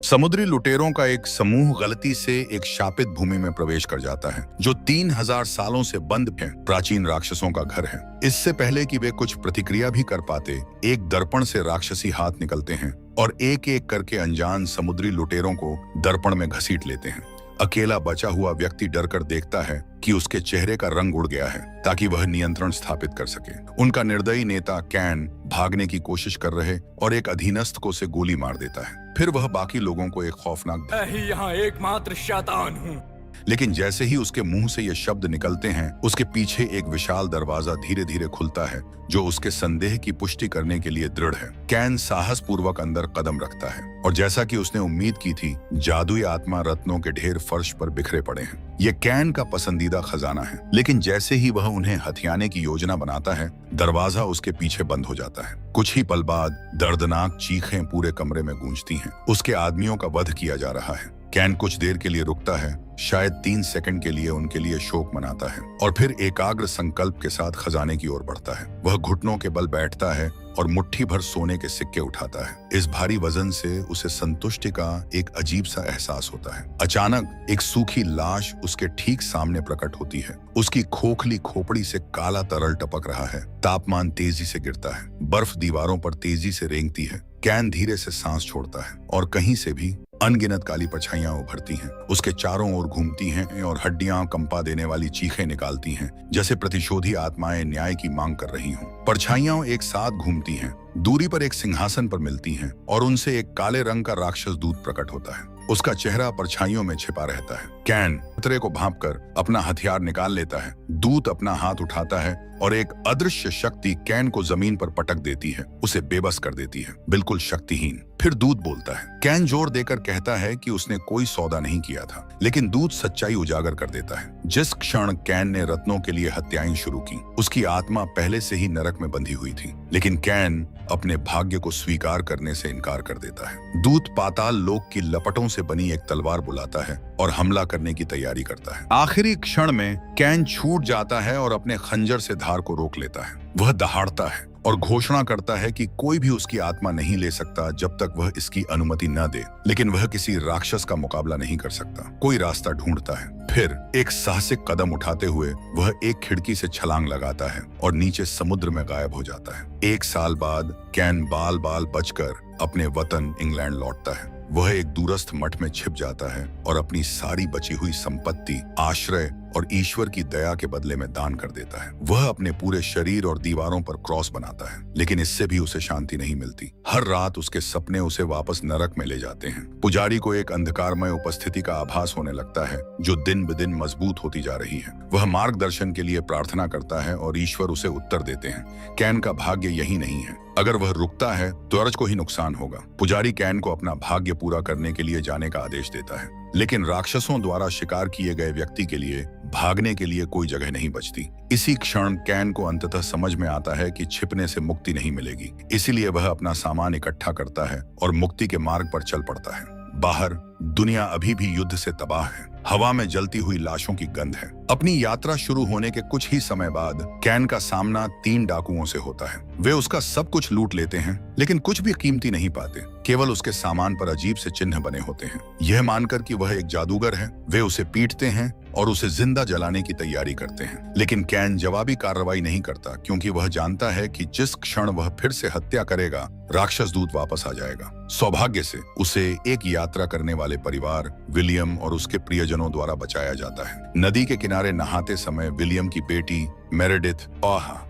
समुद्री लुटेरों का एक समूह गलती से एक शापित भूमि में प्रवेश कर जाता है जो 3000 सालों से बंद है, प्राचीन राक्षसों का घर है। इससे पहले कि वे कुछ प्रतिक्रिया भी कर पाते, एक दर्पण से राक्षसी हाथ निकलते हैं और एक एक करके अनजान समुद्री लुटेरों को दर्पण में घसीट लेते हैं। अकेला बचा हुआ व्यक्ति डरकर देखता है कि उसके चेहरे का रंग उड़ गया है ताकि वह नियंत्रण स्थापित कर सके। उनका निर्दयी नेता कैन भागने की कोशिश कर रहे और एक अधीनस्थ को उसे गोली मार देता है। फिर वह बाकी लोगों को एक खौफनाक मैं ही यहाँ एकमात्र शैतान हूँ। लेकिन जैसे ही उसके मुंह से ये शब्द निकलते हैं, उसके पीछे एक विशाल दरवाजा धीरे धीरे खुलता है जो उसके संदेह की पुष्टि करने के लिए दृढ़ है। कैन साहस पूर्वक अंदर कदम रखता है और जैसा कि उसने उम्मीद की थी, जादुई आत्मा रत्नों के ढेर फर्श पर बिखरे पड़े हैं। ये कैन का पसंदीदा खजाना है, लेकिन जैसे ही वह उन्हें हथियाने की योजना बनाता है, दरवाजा उसके पीछे बंद हो जाता है। कुछ ही पल बाद दर्दनाक चीखें पूरे कमरे में गूंजती हैं। उसके आदमियों का वध किया जा रहा है। कैन कुछ देर के लिए रुकता है, शायद 3 सेकंड के लिए उनके लिए शोक मनाता है और फिर एकाग्र संकल्प के साथ खजाने की ओर बढ़ता है। वह घुटनों के बल बैठता है और मुट्ठी भर सोने के सिक्के उठाता है। इस भारी वजन से उसे संतुष्टि का एक अजीब सा एहसास होता है। अचानक एक सूखी लाश उसके ठीक सामने प्रकट होती है। उसकी खोखली खोपड़ी से काला तरल टपक रहा है। तापमान तेजी से गिरता है, बर्फ दीवारों पर तेजी से रेंगती है। कैन धीरे से सांस छोड़ता है और कहीं से भी अनगिनत काली परछाइयां उभरती हैं, उसके चारों ओर घूमती हैं और हड्डियां कंपा देने वाली चीखें निकालती हैं, जैसे प्रतिशोधी आत्माएं न्याय की मांग कर रही हों। परछाइयां एक साथ घूमती हैं, दूरी पर एक सिंहासन पर मिलती हैं और उनसे एक काले रंग का राक्षस दूत प्रकट होता है। उसका चेहरा परछाइयों में छिपा रहता है। कैन खतरे को भांपकर अपना हथियार निकाल लेता है। दूत अपना हाथ उठाता है और एक अदृश्य शक्ति कैन को जमीन पर पटक देती है, उसे बेबस कर देती है, बिल्कुल शक्तिहीन। फिर दूत बोलता है। कैन जोर देकर कहता है कि उसने कोई सौदा नहीं किया था, लेकिन दूत सच्चाई उजागर कर देता है। जिस क्षण कैन ने रत्नों के लिए हत्याएं शुरू की, उसकी आत्मा पहले से ही नरक में बंधी हुई थी, लेकिन कैन अपने भाग्य को स्वीकार करने से इनकार कर देता है। दूत पाताल लोक की लपटों से बनी एक तलवार बुलाता है और हमला करने की तैयारी करता है। आखिरी क्षण में कैन छूट जाता है और अपने खंजर से धार को रोक लेता है। वह दहाड़ता है और घोषणा करता है कि कोई भी उसकी आत्मा नहीं ले सकता जब तक वह इसकी अनुमति न दे। लेकिन वह किसी राक्षस का मुकाबला नहीं कर सकता। कोई रास्ता ढूंढता है। फिर एक साहसिक कदम उठाते हुए वह एक खिड़की से छलांग लगाता है और नीचे समुद्र में गायब हो जाता है। 1 साल बाद कैन बाल बाल बचकर अपने वतन इंग्लैंड लौटता है। वह एक दूरस्थ मठ में छिप जाता है और अपनी सारी बची हुई संपत्ति, आश्रय और ईश्वर की दया के बदले में दान कर देता है। वह अपने पूरे शरीर और दीवारों पर क्रॉस बनाता है, लेकिन इससे भी उसे शांति नहीं मिलती। हर रात उसके सपने उसे वापस नरक में ले जाते हैं। पुजारी को एक अंधकारमय उपस्थिति का आभास होने लगता है जो दिन ब दिन मजबूत होती जा रही है। वह मार्गदर्शन के लिए प्रार्थना करता है और ईश्वर उसे उत्तर देते हैं। कैन का भाग्य यही नहीं है। अगर वह रुकता है तो अर्ज को ही नुकसान होगा। पुजारी कैन को अपना भाग्य पूरा करने के लिए जाने का आदेश देता है, लेकिन राक्षसों द्वारा शिकार किए गए व्यक्ति के लिए भागने के लिए कोई जगह नहीं बचती। इसी क्षण कैन को अंततः समझ में आता है कि छिपने से मुक्ति नहीं मिलेगी। इसीलिए वह अपना सामान इकट्ठा करता है और मुक्ति के मार्ग पर चल पड़ता है। बाहर दुनिया अभी भी युद्ध से तबाह है। हवा में जलती हुई लाशों की गंध है। अपनी यात्रा शुरू होने के कुछ ही समय बाद कैन का सामना 3 डाकुओं से होता है। वे उसका सब कुछ लूट लेते हैं, लेकिन कुछ भी कीमती नहीं पाते। केवल उसके सामान पर अजीब से चिन्ह बने होते हैं। यह मानकर कि वह एक जादूगर है, वे उसे पीटते हैं और उसे जिंदा जलाने की तैयारी करते हैं। लेकिन कैन जवाबी कार्रवाई नहीं करता, क्योंकि वह जानता है कि जिस क्षण वह फिर से हत्या करेगा, राक्षस दूत वापस आ जाएगा। सौभाग्य से उसे एक यात्रा करने वाले परिवार विलियम और उसके प्रियजनों द्वारा बचाया जाता है। नदी के किनारे नहाते समय विलियम की बेटी मेरेडिथ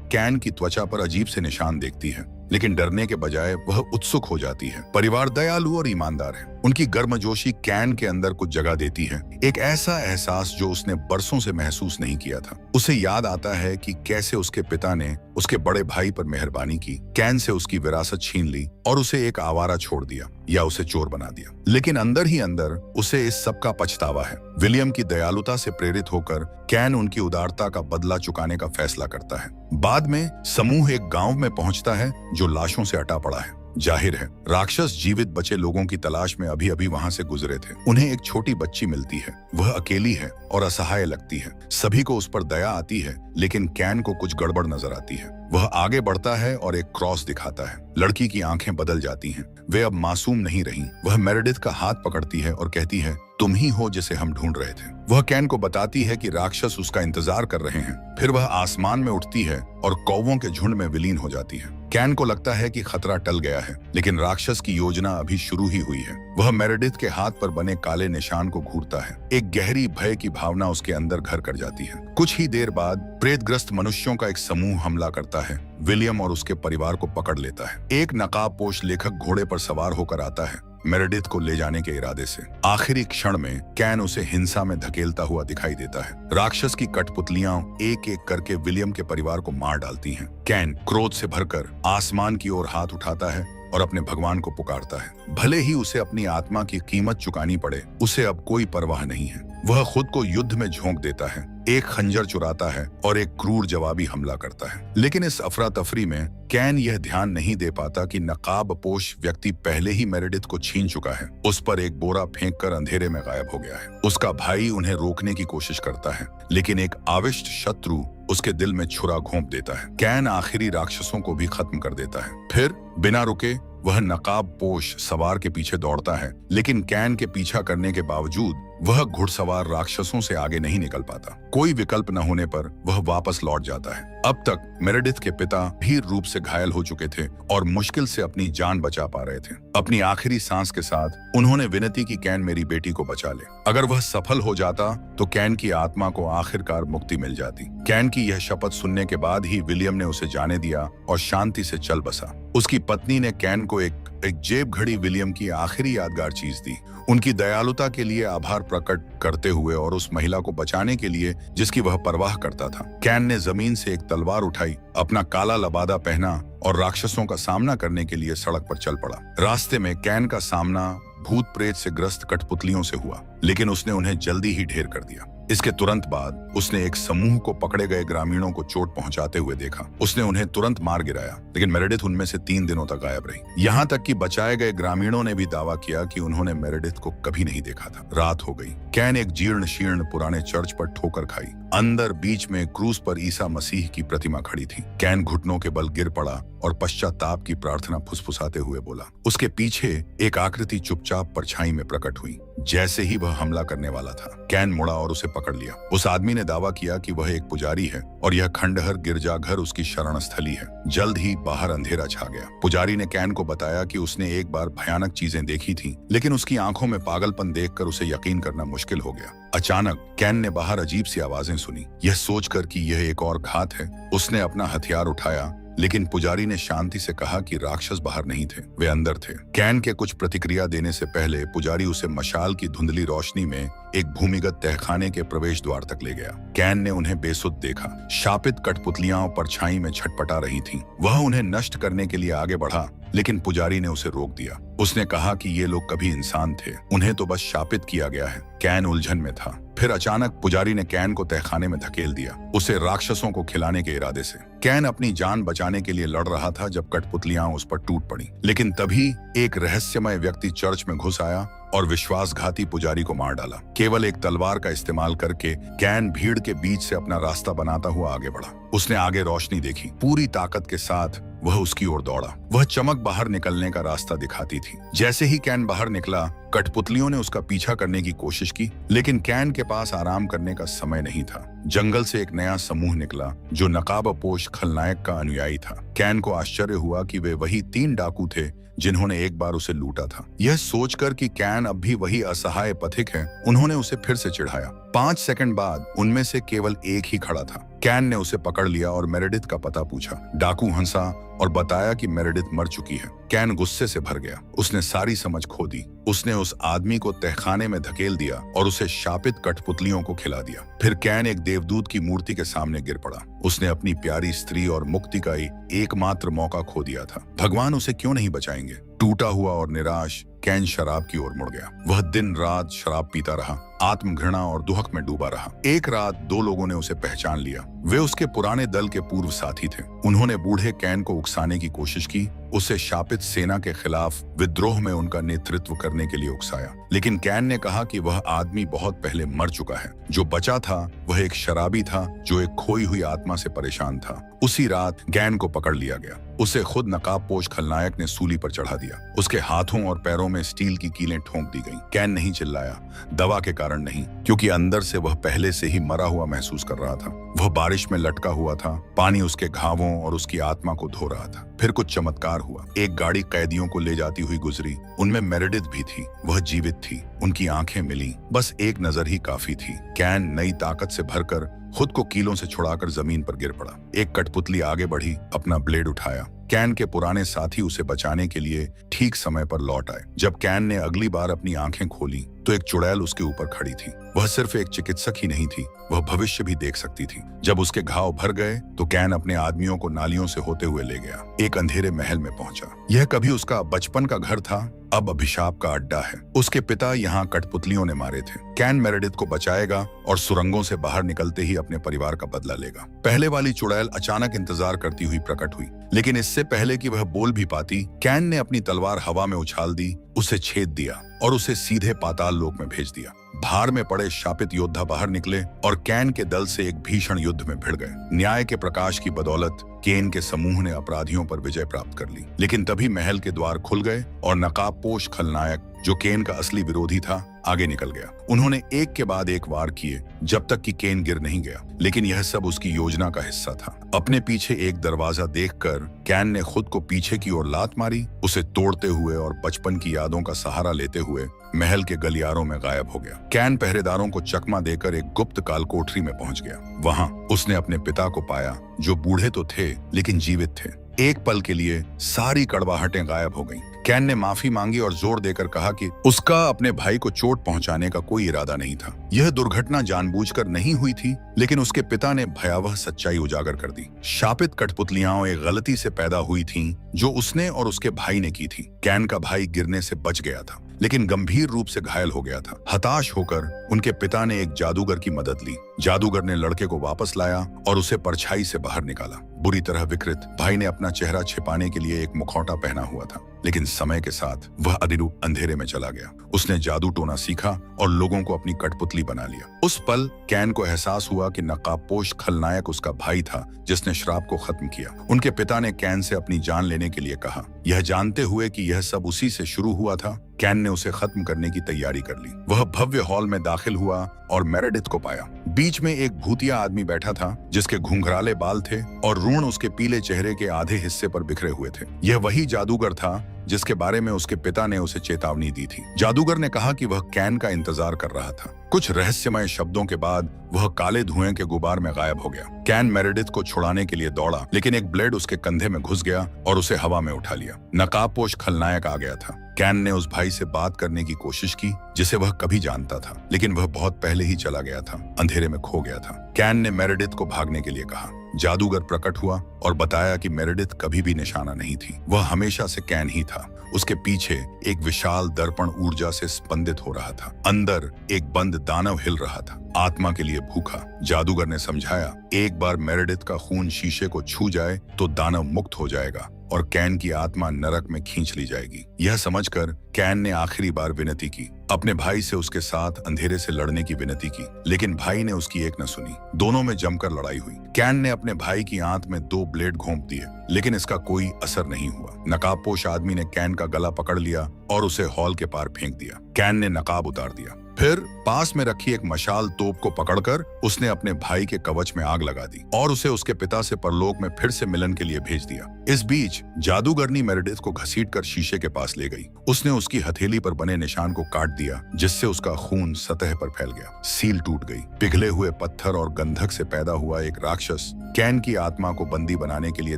कैन की त्वचा पर अजीब से निशान देखती है, लेकिन डरने के बजाय वह उत्सुक हो जाती है। परिवार दयालु और ईमानदार है। उनकी गर्मजोशी कैन के अंदर कुछ जगह देती है, एक ऐसा एहसास जो उसने बरसों से महसूस नहीं किया था। उसे याद आता है कि कैसे उसके पिता ने उसके बड़े भाई पर मेहरबानी की, कैन से उसकी विरासत छीन ली और उसे एक आवारा छोड़ दिया या उसे चोर बना दिया। लेकिन अंदर ही अंदर उसे इस सब का पछतावा है। विलियम की दयालुता से प्रेरित होकर कैन उनकी उदारता का बदला चुकाने का फैसला करता है। बाद में समूह एक गांव में पहुंचता है जो लाशों से अटा पड़ा है। जाहिर है राक्षस जीवित बचे लोगों की तलाश में अभी अभी वहां से गुजरे थे। उन्हें एक छोटी बच्ची मिलती है। वह अकेली है और असहाय लगती है। सभी को उस पर दया आती है, लेकिन कैन को कुछ गड़बड़ नजर आती है। वह आगे बढ़ता है और एक क्रॉस दिखाता है। लड़की की आंखें बदल जाती हैं। वे अब मासूम नहीं रहीं। वह मेरेडिथ का हाथ पकड़ती है और कहती है, तुम ही हो जिसे हम ढूंढ रहे थे। वह कैन को बताती है कि राक्षस उसका इंतजार कर रहे हैं। फिर वह आसमान में उठती है और कौवों के झुंड में विलीन हो जाती है। कैन को लगता है कि खतरा टल गया है, लेकिन राक्षस की योजना अभी शुरू ही हुई है। वह मेरेडिथ के हाथ पर बने काले निशान को घूरता है। एक गहरी भय की भावना उसके अंदर घर कर जाती है। कुछ ही देर बाद प्रेतग्रस्त मनुष्यों का एक समूह हमला करता है। विलियम और उसके परिवार को पकड़ लेता है। एक नकाबपोश लेखक घोड़े पर सवार होकर आता है, मेरेडिथ को ले जाने के इरादे से। आखिरी क्षण में कैन उसे हिंसा में धकेलता हुआ दिखाई देता है। राक्षस की कठपुतलियां एक एक करके विलियम के परिवार को मार डालती हैं। कैन क्रोध से भरकर आसमान की ओर हाथ उठाता है और अपने भगवान को पुकारता है। भले ही उसे अपनी आत्मा की कीमत चुकानी पड़े, उसे अब कोई परवाह नहीं है। वह खुद को युद्ध में झोंक देता है, एक खंजर चुराता है और एक क्रूर जवाबी हमला करता है। लेकिन इस अफरा तफरी में कैन यह ध्यान नहीं दे पाता कि नकाबपोश व्यक्ति पहले ही मेरेडिथ को छीन चुका है। उस पर एक बोरा फेंककर अंधेरे में गायब हो गया है। उसका भाई उन्हें रोकने की कोशिश करता है, लेकिन एक आविष्ट शत्रु उसके दिल में छुरा घोंप देता है। कैन आखिरी राक्षसों को भी खत्म कर देता है। फिर बिना रुके वह नकाबपोश सवार के पीछे दौड़ता है, लेकिन कैन के पीछा करने के बावजूद वह घुड़सवार राक्षसों से आगे नहीं निकल पाता। कोई विकल्प न होने पर वह वापस लौट जाता है। अब तक मेरेडिथ के पिता भीर रूप से घायल हो चुके थे और मुश्किल से अपनी जान बचा पा रहे थे। अपनी आखिरी सांस के साथ उन्होंने विनती की, कैन मेरी बेटी को बचा ले। अगर वह सफल हो जाता तो कैन की आत्मा को आखिरकार मुक्ति मिल जाती। कैन की यह शपथ सुनने के बाद ही विलियम ने उसे जाने दिया और शांति से चल बसा। उसकी पत्नी ने कैन को एक जेब घड़ी विलियम की आखिरी यादगार चीज दी। उनकी दयालुता के लिए आभार प्रकट करते हुए और उस महिला को बचाने के लिए जिसकी वह परवाह करता था, कैन ने जमीन से एक तलवार उठाई, अपना काला लबादा पहना और राक्षसों का सामना करने के लिए सड़क पर चल पड़ा। रास्ते में कैन का सामना भूत प्रेत से ग्रस्त कठपुतलियों से हुआ, लेकिन उसने उन्हें जल्दी ही ढेर कर दिया। इसके तुरंत बाद उसने एक समूह को पकड़े गए ग्रामीणों को चोट पहुंचाते हुए देखा। उसने उन्हें तुरंत मार गिराया, लेकिन मेरेडिथ उनमें से 3 दिनों तक गायब रही। यहाँ तक कि बचाए गए ग्रामीणों ने भी दावा किया कि उन्होंने मेरेडिथ को कभी नहीं देखा था। रात हो गई। कैन एक जीर्ण शीर्ण पुराने चर्च पर ठोकर खाई। अंदर बीच में क्रूस पर ईसा मसीह की प्रतिमा खड़ी थी। कैन घुटनों के बल गिर पड़ा और पश्चाताप की प्रार्थना फुसफुसाते हुए बोला। उसके पीछे एक आकृति चुपचाप परछाई में प्रकट हुई। जैसे ही वह हमला करने वाला था, कैन मुड़ा और उसे पकड़ लिया। उस आदमी ने दावा किया कि वह एक पुजारी है और यह खंडहर गिरजाघर उसकी शरण स्थली है। जल्द ही बाहर अंधेरा छा गया। पुजारी ने कैन को बताया कि उसने एक बार भयानक चीजें देखी थी, लेकिन उसकी आंखों में पागलपन देखकर उसे यकीन करना मुश्किल हो गया। अचानक कैन ने बाहर अजीब सी आवाजें सुनी। यह सोचकर कि यह एक और घात है, उसने अपना हथियार उठाया, लेकिन पुजारी ने शांति से कहा कि राक्षस बाहर नहीं थे, वे अंदर थे। कैन के कुछ प्रतिक्रिया देने से पहले पुजारी उसे मशाल की धुंधली रोशनी में एक भूमिगत तहखाने के प्रवेश द्वार तक ले गया। कैन ने उन्हें बेसुध देखा। शापित कठपुतलियां परछाई में छटपटा रही थीं। वह उन्हें नष्ट करने के लिए आगे बढ़ा, लेकिन पुजारी ने उसे रोक दिया। उसने कहा कि ये लोग कभी इंसान थे, उन्हें तो बस शापित किया गया है। कैन उलझन में था। फिर अचानक पुजारी ने कैन को तहखाने में धकेल दिया, उसे राक्षसों को खिलाने के इरादे से। कैन अपनी जान बचाने के लिए लड़ रहा था जब कठपुतलियां उस पर टूट पड़ी, लेकिन तभी एक रहस्यमय व्यक्ति चर्च में घुस आया और विश्वासघाती पुजारी को मार डाला। केवल एक तलवार का इस्तेमाल करके कैन भीड़ के बीच से अपना रास्ता बनाता हुआ आगे बढ़ा। उसने आगे रोशनी देखी। पूरी ताकत के साथ वह उसकी ओर दौड़ा। वह चमक बाहर निकलने का रास्ता दिखाती थी। जैसे ही कैन बाहर निकला, कठपुतलियों ने उसका पीछा करने की कोशिश की, लेकिन कैन के पास आराम करने का समय नहीं था। जंगल से एक नया समूह निकला जो नकाबपोश खलनायक का अनुयायी था। कैन को आश्चर्य हुआ कि वे वही 3 डाकू थे जिन्होंने एक बार उसे लूटा था। यह सोचकर कि कैन अब भी वही असहाय पथिक है, उन्होंने उसे फिर से चिढ़ाया। 5 सेकंड बाद उनमें से केवल एक ही खड़ा था। कैन ने उसे पकड़ लिया और मेरेडिथ का पता पूछा। डाकू हंसा और बताया कि मेरेडिथ मर चुकी है। कैन गुस्से से भर गया। उसने सारी समझ खो दी। उसने उस आदमी को तहखाने में धकेल दिया और उसे शापित कठपुतलियों को खिला दिया। फिर कैन एक देवदूत की मूर्ति के सामने गिर पड़ा। उसने अपनी प्यारी स्त्री और मुक्ति का एकमात्र मौका खो दिया था। भगवान उसे क्यों नहीं बचाएंगे? टूटा हुआ और निराश कैन शराब की ओर मुड़ गया। वह दिन रात शराब पीता रहा, आत्मघृणा और दुहक में डूबा रहा। एक रात दो लोगों ने उसे पहचान लिया। वे उसके पुराने दल के पूर्व साथी थे। उन्होंने बूढ़े कैन को उकसाने की कोशिश की, उसे शापित सेना के खिलाफ विद्रोह में उनका नेतृत्व करने के लिए उकसाया। लेकिन कैन ने कहा कि वह आदमी बहुत पहले मर चुका है। जो बचा था वह एक शराबी था जो एक खोई हुई आत्मा से परेशान था। उसी रात कैन को पकड़ लिया गया। उसे खुद नकाबपोश खलनायक ने सूली पर चढ़ा दिया। उसके हाथों और पैरों में स्टील की कीलें ठोंक दी गईं। कैन नहीं चिल्लाया, दवा के कारण नहीं, क्योंकि अंदर से वह पहले से ही मरा हुआ महसूस कर रहा था। वह बारिश में लटका हुआ था, पानी उसके घावों और उसकी आत्मा को धो रहा था। फिर कुछ चमत्कार हुआ। एक गाड़ी कैदियों को ले जाती हुई गुजरी। उनमें मेरेडिथ भी थी। वह जीवित थी। उनकी आंखें मिली। बस एक नजर ही काफी थी। कैन नई ताकत से भरकर खुद को कीलों से छुड़ाकर जमीन पर गिर पड़ा। एक कठपुतली आगे बढ़ी, अपना ब्लेड उठाया। कैन के पुराने साथी उसे बचाने के लिए ठीक समय पर लौट आए। जब कैन ने अगली बार अपनी आंखें खोली तो एक चुड़ैल उसके ऊपर खड़ी थी। वह सिर्फ एक चिकित्सक ही नहीं थी, वह भविष्य भी देख सकती थी। जब उसके घाव भर गए तो कैन अपने आदमियों को नालियों से होते हुए ले गया। एक अंधेरे महल में पहुंचा। यह कभी उसका बचपन का घर था, अब अभिशाप का अड्डा है। उसके पिता यहाँ कठपुतलियों ने मारे थे। कैन मेरेडिथ को बचाएगा और सुरंगों से बाहर निकलते ही अपने परिवार का बदला लेगा। पहले वाली चुड़ैल अचानक इंतजार करती हुई प्रकट हुई, लेकिन इससे पहले कि वह बोल भी पाती, कैन ने अपनी तलवार हवा में उछाल दी, उसे छेद दिया और उसे सीधे पाताल लोक में भेज दिया। भार में पड़े शापित योद्धा बाहर निकले और कैन के दल से एक भीषण युद्ध में भिड़ गए। न्याय के प्रकाश की बदौलत कैन के समूह ने अपराधियों पर विजय प्राप्त कर ली। लेकिन तभी महल के द्वार खुल गए और नकाबपोश खलनायक, जो कैन का असली विरोधी था, आगे निकल गया। उन्होंने एक के बाद एक वार किए जब तक कि कैन गिर नहीं गया। लेकिन यह सब उसकी योजना का हिस्सा था। अपने पीछे एक दरवाजा देखकर कैन ने खुद को पीछे की ओर लात मारी, उसे तोड़ते हुए और बचपन की यादों का सहारा लेते हुए महल के गलियारों में गायब हो गया। कैन पहरेदारों को चकमा देकर एक गुप्त कालकोठरी में पहुंच गया। वहां उसने अपने पिता को पाया, जो बूढ़े तो थे लेकिन जीवित थे। एक पल के लिए सारी कड़वाहटें गायब हो गईं। कैन ने माफी मांगी और जोर देकर कहा कि उसका अपने भाई को चोट पहुंचाने का कोई इरादा नहीं था। यह दुर्घटना जानबूझकर नहीं हुई थी, लेकिन उसके पिता ने भयावह सच्चाई उजागर कर दी। शापित कठपुतलियां एक गलती से पैदा हुई थीं, जो उसने और उसके भाई ने की थी। कैन का भाई गिरने से बच गया था, लेकिन गंभीर रूप से घायल हो गया था। हताश होकर उनके पिता ने एक जादूगर की मदद ली। जादूगर ने लड़के को वापस लाया और उसे परछाई से बाहर निकाला। बुरी तरह विकृत भाई ने अपना चेहरा छिपाने के लिए एक मुखौटा पहना हुआ था, लेकिन समय के साथ वह अधिरूप अंधेरे में चला गया। उसने जादू टोना सीखा और लोगों को अपनी कठपुतली बना लिया। उस पल कैन को एहसास हुआ कि नकाबपोश खलनायक उसका भाई था, जिसने श्राप को खत्म किया। उनके पिता ने कैन से अपनी जान लेने के लिए कहा, यह जानते हुए कि यह सब उसी से शुरू हुआ था। कैन ने उसे खत्म करने की तैयारी कर ली। वह भव्य हॉल में दाखिल हुआ और मेरेडिथ को पाया। बीच में एक भूतिया आदमी बैठा था, जिसके घुंघराले बाल थे और ऋण उसके पीले चेहरे के आधे हिस्से पर बिखरे हुए थे। यह वही जादूगर था जिसके बारे में उसके पिता ने उसे चेतावनी दी थी। जादूगर ने कहा कि वह कैन का इंतजार कर रहा था। कुछ रहस्यमय शब्दों के बाद वह काले धुएं के गुबार में गायब हो गया। कैन मेरेडिथ को छुड़ाने के लिए दौड़ा, लेकिन एक ब्लेड उसके कंधे में घुस गया और उसे हवा में उठा लिया। नकाबपोश खलनायक आ गया था। कैन ने उस भाई से बात करने की कोशिश की जिसे वह कभी जानता था, लेकिन वह बहुत पहले ही चला गया था, अंधेरे में खो गया था। कैन ने मेरेडिथ को भागने के लिए कहा। जादूगर प्रकट हुआ और बताया कि मेरेडिथ कभी भी निशाना नहीं थी, वह हमेशा से कैन ही था। उसके पीछे एक विशाल दर्पण ऊर्जा से स्पंदित हो रहा था। अंदर एक बंद दानव हिल रहा था, आत्मा के लिए भूखा। जादूगर ने समझाया, एक बार मेरेडिथ का खून शीशे को छू जाए तो दानव मुक्त हो जाएगा और कैन की आत्मा नरक में खींच ली जाएगी। यह समझकर कैन ने आखिरी बार विनती की, अपने भाई से उसके साथ अंधेरे से लड़ने की विनती की, लेकिन भाई ने उसकी एक न सुनी। दोनों में जमकर लड़ाई हुई। कैन ने अपने भाई की आंत में 2 ब्लेड घोंप दिए, लेकिन इसका कोई असर नहीं हुआ। नकाबपोश आदमी ने कैन का गला पकड़ लिया और उसे हॉल के पार फेंक दिया। कैन ने नकाब उतार दिया। फिर पास में रखी एक मशाल तोप को पकड़कर उसने अपने भाई के कवच में आग लगा दी और उसे उसके पिता से परलोक में फिर से मिलन के लिए भेज दिया। इस बीच जादूगरनी मेरेडिथ को घसीटकर शीशे के पास ले गई। उसने उसकी हथेली पर बने निशान को काट दिया, जिससे उसका खून सतह पर फैल गया। सील टूट गई। पिघले हुए पत्थर और गंधक से पैदा हुआ एक राक्षस कैन की आत्मा को बंदी बनाने के लिए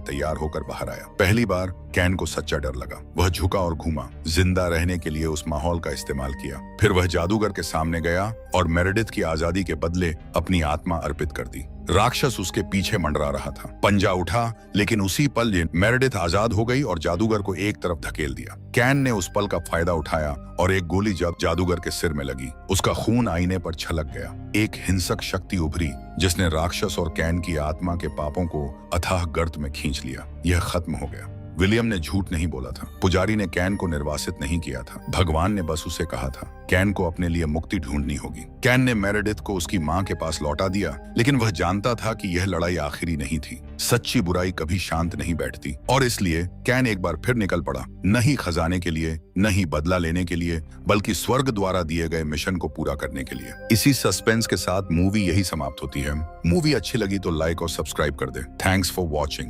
तैयार होकर बाहर आया। पहली बार कैन को सच्चा डर लगा। वह झुका और घूमा, जिंदा रहने के लिए उस माहौल का इस्तेमाल किया। फिर वह जादूगर के सामने गया और मेरेडिथ की आजादी के बदले अपनी आत्मा अर्पित कर दी। राक्षस उसके पीछे मंडरा रहा था। पंजा उठा, लेकिन उसी पल मेरेडिथ आजाद हो गई और जादूगर को एक तरफ धकेल दिया। कैन ने उस पल का फायदा उठाया और एक गोली जादूगर के सिर में लगी। उसका खून आईने पर छलक गया। एक हिंसक शक्ति उभरी जिसने राक्षस और कैन की आत्मा के पापों को अथाह गर्त में खींच लिया। यह खत्म हो गया। विलियम ने झूठ नहीं बोला था। पुजारी ने कैन को निर्वासित नहीं किया था। भगवान ने बस उसे कहा था कैन को अपने लिए मुक्ति ढूंढनी होगी। कैन ने मेरेडिथ को उसकी मां के पास लौटा दिया, लेकिन वह जानता था कि यह लड़ाई आखिरी नहीं थी। सच्ची बुराई कभी शांत नहीं बैठती और इसलिए कैन एक बार फिर निकल पड़ा, नहीं खजाने के लिए, नहीं बदला लेने के लिए, बल्कि स्वर्ग द्वारा दिए गए मिशन को पूरा करने के लिए। इसी सस्पेंस के साथ मूवी यही समाप्त होती है। मूवी अच्छी लगी तो लाइक और सब्सक्राइब कर दे। Thanks for watching.